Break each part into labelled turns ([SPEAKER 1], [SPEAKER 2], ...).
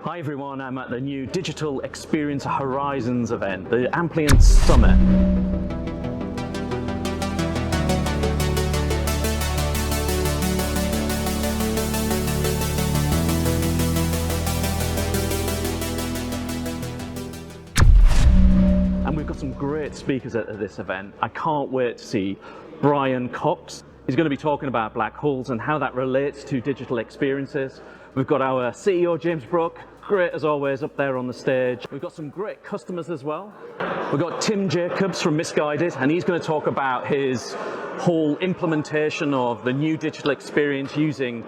[SPEAKER 1] Hi everyone, I'm at the new Digital Experience Horizons event, the Amplience Summit. And we've got some great speakers at this event. I can't wait to see Brian Cox. He's going to be talking about black holes and how that relates to digital experiences. We've got our CEO, James Brooke, great as always, up there on the stage. We've got some great customers as well. We've got Tim Jocobs from Missguided, and he's going to talk about his whole implementation of the new digital experience using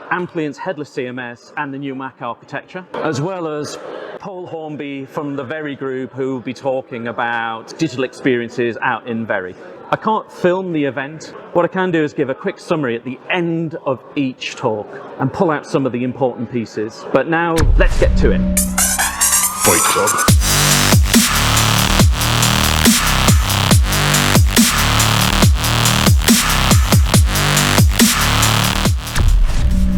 [SPEAKER 1] Amplience Headless eCommerce and the new MACH architecture, as well as Paul Hornby from the Very Group, who will be talking about digital experiences out in Very. I can't film the event. What I can do is give a quick summary at the end of each talk and pull out some of the important pieces. But now, let's get to it.
[SPEAKER 2] Fight Club.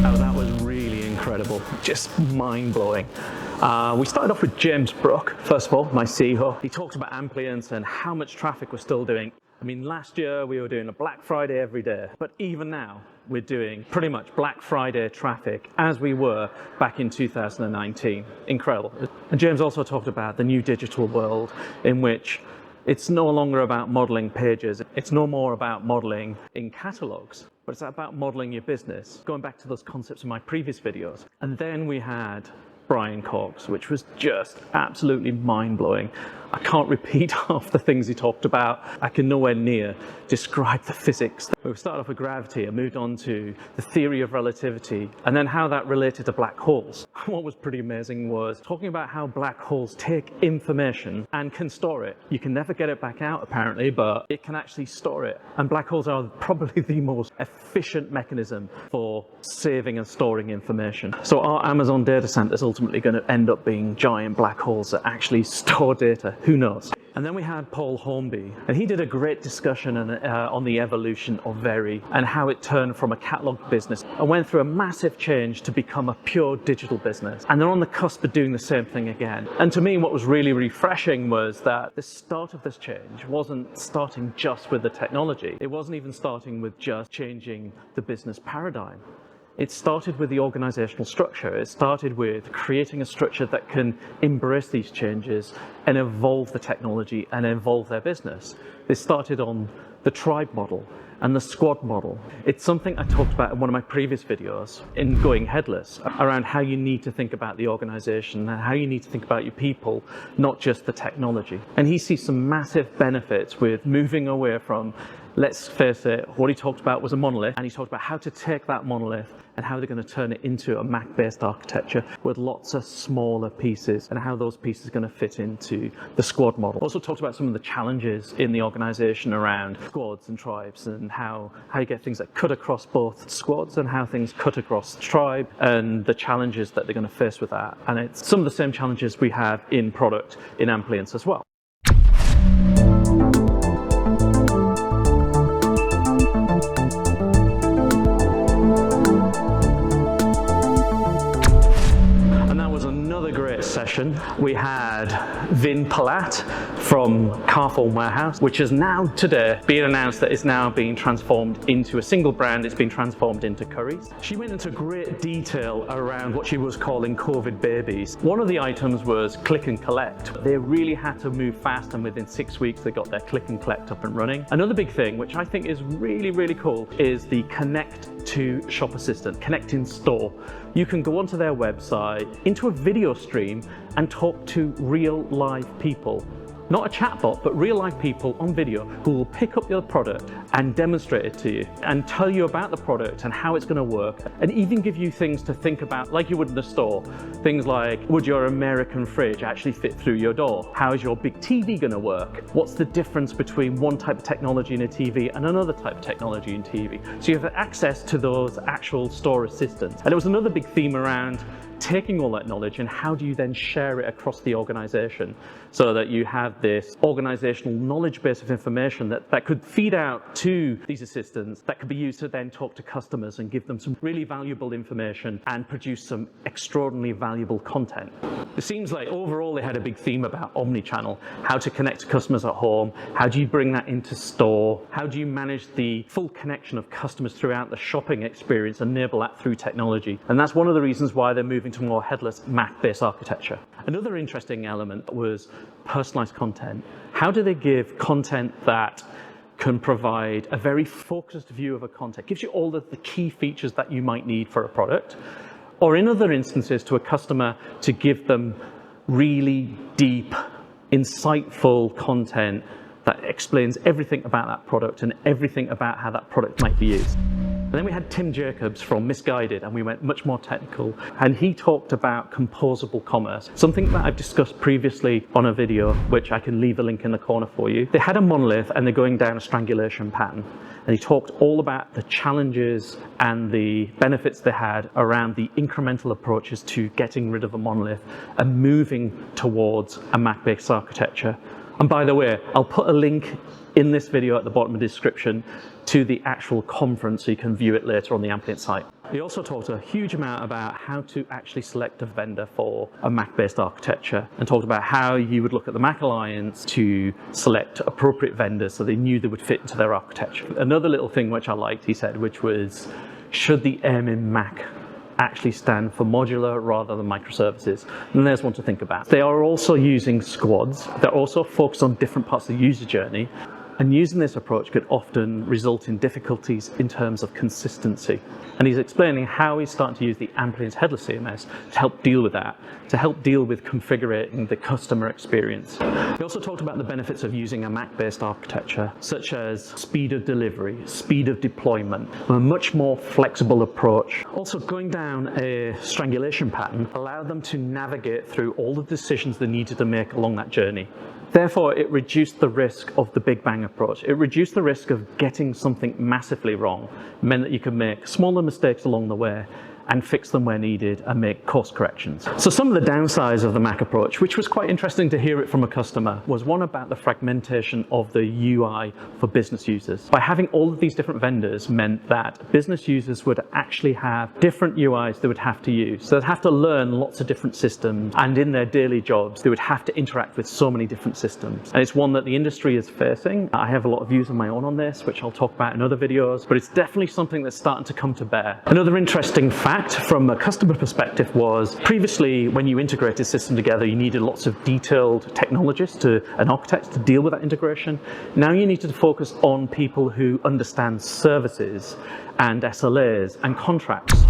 [SPEAKER 1] Oh, that was really incredible. Just mind-blowing. We started off with James Brooke, first of all, my CEO. He talked about Amplience and how much traffic we're still doing. I mean, last year we were doing a Black Friday every day, but even now we're doing pretty much Black Friday traffic as we were back in 2019. Incredible. And James also talked about the new digital world in which it's no longer about modeling pages. It's no more about modeling in catalogs, but it's about modeling your business, going back to those concepts in my previous videos. And then we had Brian Cox, which was just absolutely mind-blowing. I can't repeat half the things he talked about. I can nowhere near describe the physics. We started off with gravity and moved on to the theory of relativity and then how that related to black holes. What was pretty amazing was talking about how black holes take information and can store it. You can never get it back out apparently, but it can actually store it. And black holes are probably the most efficient mechanism for saving and storing information. So our Amazon data center is ultimately going to end up being giant black holes that actually store data. Who knows? And then we had Paul Hornby, and he did a great discussion on the evolution of Very and how it turned from a catalog business and went through a massive change to become a pure digital business. And they're on the cusp of doing the same thing again. And to me, what was really refreshing was that the start of this change wasn't starting just with the technology. It wasn't even starting with just changing the business paradigm. It started with the organizational structure. It started with creating a structure that can embrace these changes and evolve the technology and evolve their business. This started on the tribe model and the squad model. It's something I talked about in one of my previous videos in Going Headless, around how you need to think about the organization and how you need to think about your people, not just the technology. And he sees some massive benefits with moving away from, let's face it, what he talked about was a monolith, and he talked about how to take that monolith and how they're going to turn it into a MACH-based architecture with lots of smaller pieces and how those pieces are going to fit into the squad model. Also talked about some of the challenges in the organization around squads and tribes and how you get things that cut across both squads and how things cut across tribe and the challenges that they're going to face with that. And it's some of the same challenges we have in product in Amplience as well. Session. We had Vin Palat from Carphone Warehouse, which has now today been announced that it's now being transformed into a single brand. It's been transformed into Currys. She went into great detail around what she was calling COVID babies. One of the items was click and collect. They really had to move fast, and within 6 weeks they got their click and collect up and running. Another big thing, which I think is really, really cool, is the Connect to Shop Assistant, Connect in Store. You can go onto their website, into a video stream, and talk to real live people. Not a chatbot, but real live people on video who will pick up your product and demonstrate it to you and tell you about the product and how it's going to work, and even give you things to think about like you would in a store. Things like, would your American fridge actually fit through your door? How is your big TV going to work? What's the difference between one type of technology in a TV and another type of technology in TV? So you have access to those actual store assistants. And it was another big theme around taking all that knowledge and how do you then share it across the organization so that you have this organizational knowledge base of information that could feed out to these assistants that could be used to then talk to customers and give them some really valuable information and produce some extraordinarily valuable content. It seems like overall they had a big theme about omnichannel, how to connect to customers at home, how do you bring that into store, how do you manage the full connection of customers throughout the shopping experience, enable that through technology. And that's one of the reasons why they're moving to more headless MACH-based architecture. Another interesting element was personalized content. How do they give content that can provide a very focused view of a content, gives you all of the key features that you might need for a product, or in other instances to a customer to give them really deep, insightful content that explains everything about that product and everything about how that product might be used. And then we had Tim Jocobs from Missguided, and we went much more technical, and he talked about composable commerce, something that I've discussed previously on a video, which I can leave a link in the corner for you. They had a monolith and they're going down a strangulation pattern, and he talked all about the challenges and the benefits they had around the incremental approaches to getting rid of a monolith and moving towards a MACH-based architecture. And by the way, I'll put a link in this video at the bottom of the description to the actual conference so you can view it later on the Amplience site. He also talked a huge amount about how to actually select a vendor for a MACH-based architecture, and talked about how you would look at the MACH Alliance to select appropriate vendors so they knew they would fit into their architecture. Another little thing which I liked, he said, which was, should the M in MACH actually stand for modular rather than microservices? And there's one to think about. They are also using squads. They're also focused on different parts of the user journey. And using this approach could often result in difficulties in terms of consistency. And he's explaining how he's starting to use the Amplience Headless CMS to help deal with that, to help deal with configuring the customer experience. He also talked about the benefits of using a MACH-based architecture, such as speed of delivery, speed of deployment, a much more flexible approach. Also, going down a strangulation pattern allowed them to navigate through all the decisions they needed to make along that journey. Therefore, it reduced the risk of the Big Bang approach. It reduced the risk of getting something massively wrong. It meant that you could make smaller mistakes along the way and fix them where needed and make course corrections. So some of the downsides of the MACH approach, which was quite interesting to hear it from a customer, was one about the fragmentation of the UI for business users. By having all of these different vendors meant that business users would actually have different UIs they would have to use. So they'd have to learn lots of different systems, and in their daily jobs, they would have to interact with so many different systems. And it's one that the industry is facing. I have a lot of views of my own on this, which I'll talk about in other videos, but it's definitely something that's starting to come to bear. Another interesting fact from a customer perspective was, previously when you integrated a system together, you needed lots of detailed technologists and architects to deal with that integration. Now you need to focus on people who understand services and SLAs and contracts.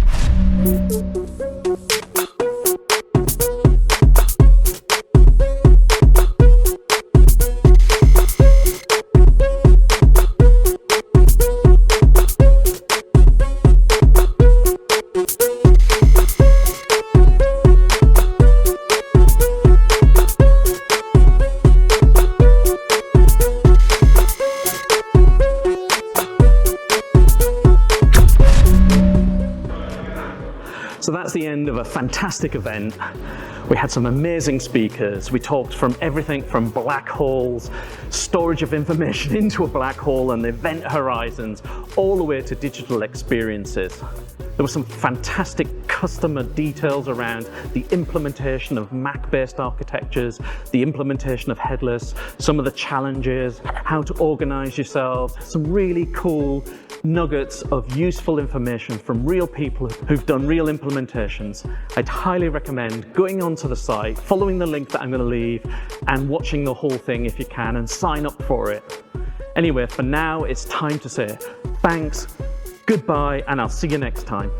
[SPEAKER 1] So that's the end of a fantastic event. We had some amazing speakers. We talked from everything from black holes, storage of information into a black hole and event horizons, all the way to digital experiences. There were some fantastic customer details around the implementation of MACH-based architectures, the implementation of headless, some of the challenges, how to organize yourselves, some really cool nuggets of useful information from real people who've done real implementations. I'd highly recommend going onto the site, following the link that I'm going to leave, and watching the whole thing if you can, and sign up for it. Anyway, for now, it's time to say thanks, goodbye, and I'll see you next time.